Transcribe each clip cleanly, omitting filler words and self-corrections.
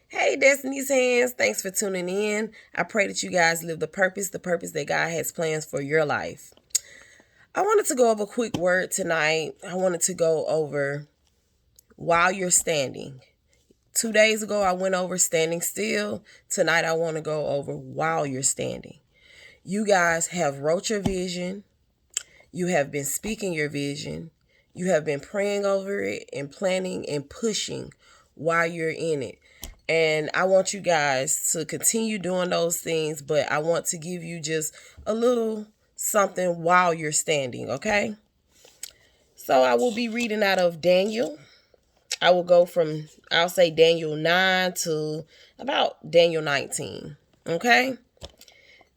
Hey, Destiny's Hands. Thanks for tuning in. I pray that you guys live the purpose that God has plans for your life. I wanted to go over a quick word tonight. I wanted to go over while you're standing. 2 days ago, I went over standing still. Tonight, I want to go over while you're standing. You guys have wrote your vision. You have been speaking your vision. You have been praying over it and planning and pushing while you're in it. And I want you guys to continue doing those things, but I want to give you just a little something while you're standing, okay? So I will be reading out of Daniel. I will go from, I'll say Daniel 9 to about Daniel 19, okay?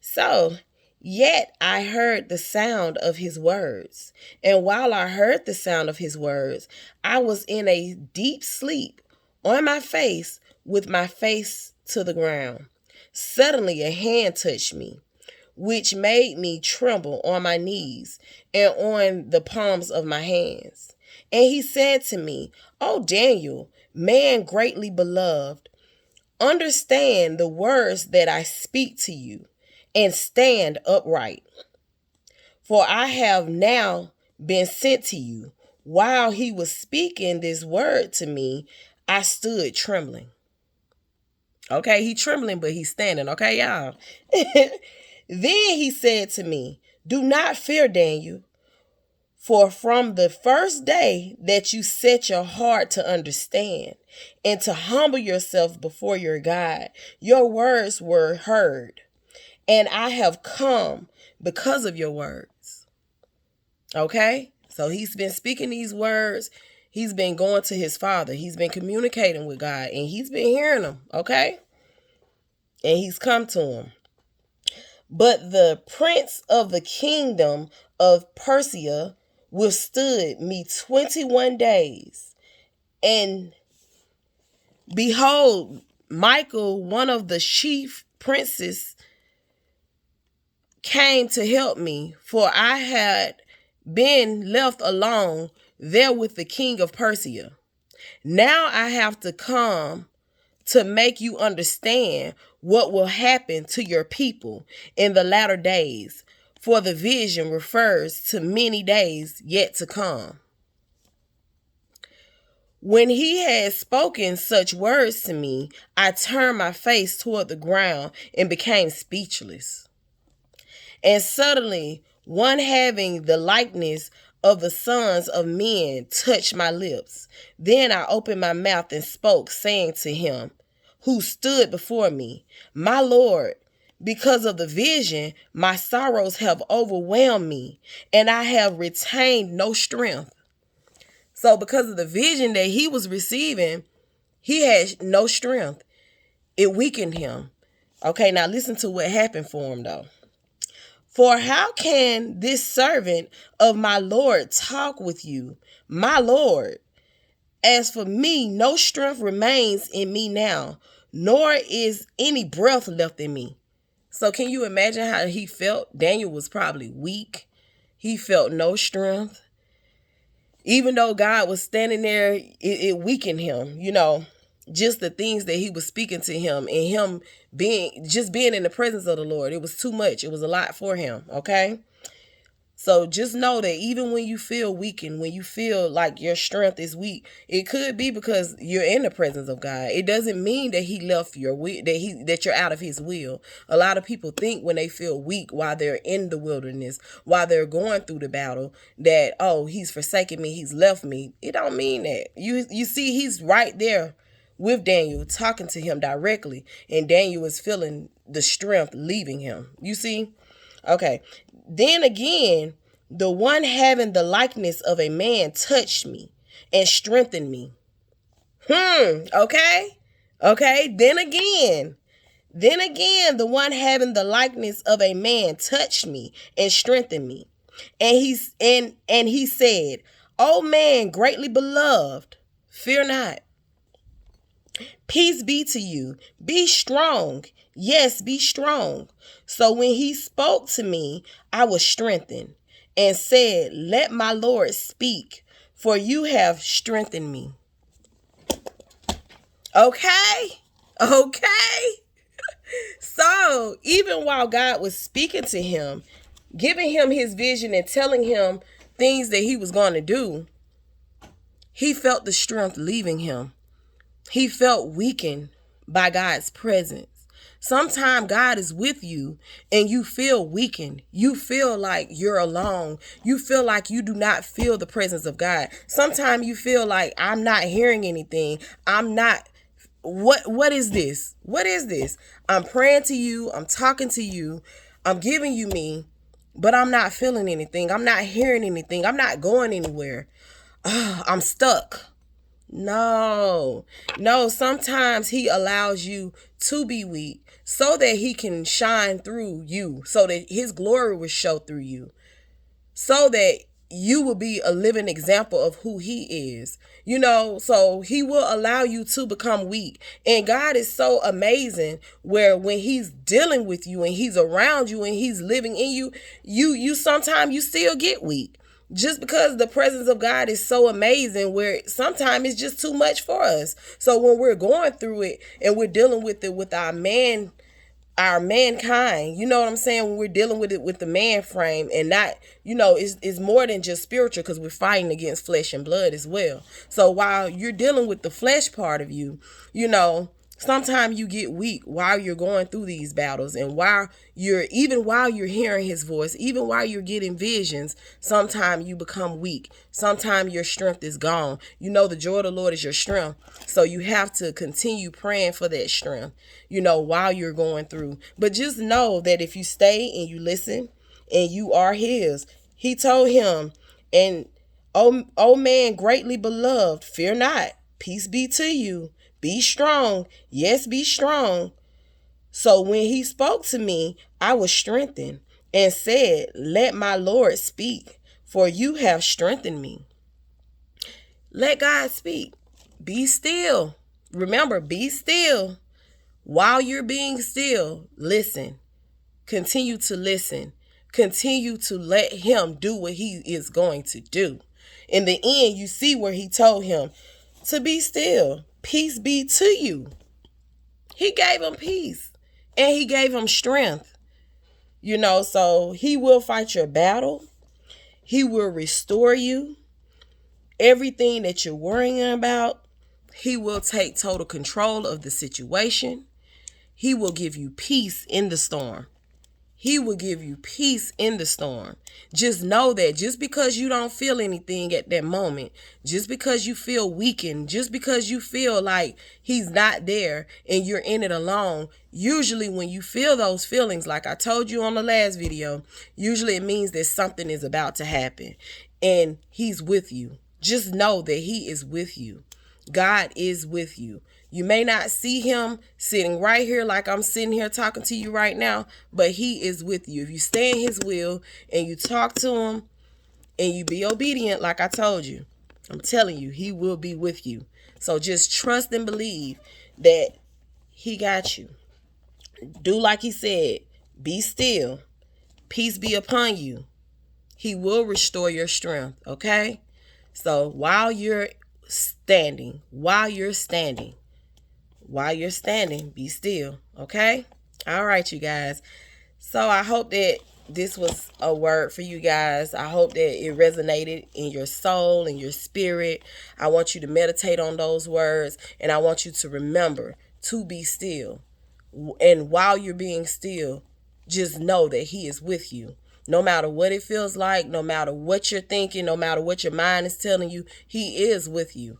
So, yet I heard the sound of his words. And while I heard the sound of his words, I was in a deep sleep on my face with my face to the ground. Suddenly a hand touched me, which made me tremble on my knees and on the palms of my hands. And he said to me, "O Daniel, man greatly beloved, understand the words that I speak to you and stand upright. For I have now been sent to you." While he was speaking this word to me, I stood trembling. Okay, he trembling, but he's standing. Okay, y'all. Then he said to me, "Do not fear, Daniel, for from the first day that you set your heart to understand and to humble yourself before your God, your words were heard, and I have come because of your words." Okay? So he's been speaking these words. He's been going to his father. He's been communicating with God, and he's been hearing them. Okay? And he's come to him. But the prince of the kingdom of Persia withstood me 21 days. And behold, Michael, one of the chief princes, came to help me, for I had been left alone there with the king of Persia. Now I have to come to make you understand what will happen to your people in the latter days, for the vision refers to many days yet to come. When he had spoken such words to me, I turned my face toward the ground and became speechless. And suddenly, one having the likeness of the sons of men touched my lips. Then I opened my mouth and spoke, saying to him who stood before me, "My Lord, because of the vision, my sorrows have overwhelmed me, and I have retained no strength." So because of the vision that he was receiving, he had no strength. It weakened him. Okay, now listen to what happened for him though. "For how can this servant of my Lord talk with you, my Lord? As for me, no strength remains in me now, nor is any breath left in me." So can you imagine how he felt? Daniel was probably weak. He felt no strength. Even though God was standing there, it weakened him, just the things that he was speaking to him and him being in the presence of the Lord. It was too much. It was a lot for him. Okay. So just know that even when you feel weakened, when you feel like your strength is weak, it could be because you're in the presence of God. It doesn't mean that he left your will, that you're out of his will. A lot of people think when they feel weak while they're in the wilderness, while they're going through the battle, that, oh, he's forsaken me, he's left me. It don't mean that. You see, he's right there with Daniel, talking to him directly, and Daniel is feeling the strength leaving him. You see? Okay. Then again, the one having the likeness of a man touched me and strengthened me. Okay. Okay. Then again, the one having the likeness of a man touched me and strengthened me. And he said, "O man greatly beloved, fear not. Peace be to you. Be strong. Yes, be strong." So when he spoke to me, I was strengthened and said, "Let my Lord speak, for you have strengthened me." Okay? Okay? So, even while God was speaking to him, giving him his vision and telling him things that he was going to do, he felt the strength leaving him. He felt weakened by God's presence. Sometimes God is with you and you feel weakened. You feel like you're alone. You feel like you do not feel the presence of God. Sometimes you feel like I'm not hearing anything. I'm not. What is this? What is this? I'm praying to you. I'm talking to you. I'm giving you me, but I'm not feeling anything. I'm not hearing anything. I'm not going anywhere. I'm stuck. No, sometimes he allows you to be weak so that he can shine through you, so that his glory will show through you, so that you will be a living example of who he is. So he will allow you to become weak. And God is so amazing where when he's dealing with you and he's around you and he's living in you, you sometimes you still get weak. Just because the presence of God is so amazing where sometimes it's just too much for us. So when we're going through it and we're dealing with it with our mankind, you know what I'm saying? When we're dealing with it with the man frame and not, it's more than just spiritual, because we're fighting against flesh and blood as well. So while you're dealing with the flesh part of you, sometimes you get weak while you're going through these battles, and while you're hearing his voice, even while you're getting visions, sometimes you become weak. Sometimes your strength is gone. The joy of the Lord is your strength. So you have to continue praying for that strength, while you're going through. But just know that if you stay and you listen and you are his, he told him, and oh man, greatly beloved, fear not, peace be to you. Be strong. Yes, be strong. So when he spoke to me, I was strengthened and said, let my Lord speak, for you have strengthened me. Let God speak. Be still. Remember, be still. While you're being still, listen. Continue to listen. Continue to let him do what he is going to do. In the end, you see where he told him to be still. Peace be to you. He gave him peace and he gave him strength. So he will fight your battle. He will restore you. Everything that you're worrying about, he will take total control of the situation. He will give you peace in the storm. He will give you peace in the storm. Just know that just because you don't feel anything at that moment, just because you feel weakened, just because you feel like he's not there and you're in it alone, usually when you feel those feelings, like I told you on the last video, usually it means that something is about to happen and he's with you. Just know that he is with you. God is with you. You may not see him sitting right here like I'm sitting here talking to you right now, but he is with you. If you stay in his will and you talk to him and you be obedient, like I told you, I'm telling you, he will be with you. So just trust and believe that he got you. Do like he said, be still. Peace be upon you. He will restore your strength, okay? So while you're standing, be still, okay? All right, you guys. So I hope that this was a word for you guys. I hope that it resonated in your soul and your spirit. I want you to meditate on those words, and I want you to remember to be still. And while you're being still, just know that he is with you. No matter what it feels like, no matter what you're thinking, no matter what your mind is telling you, he is with you.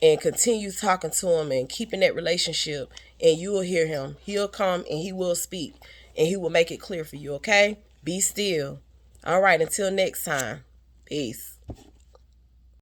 And continue talking to him and keeping that relationship, and you will hear him. He'll come and he will speak and he will make it clear for you, okay? Be still. All right, until next time. Peace.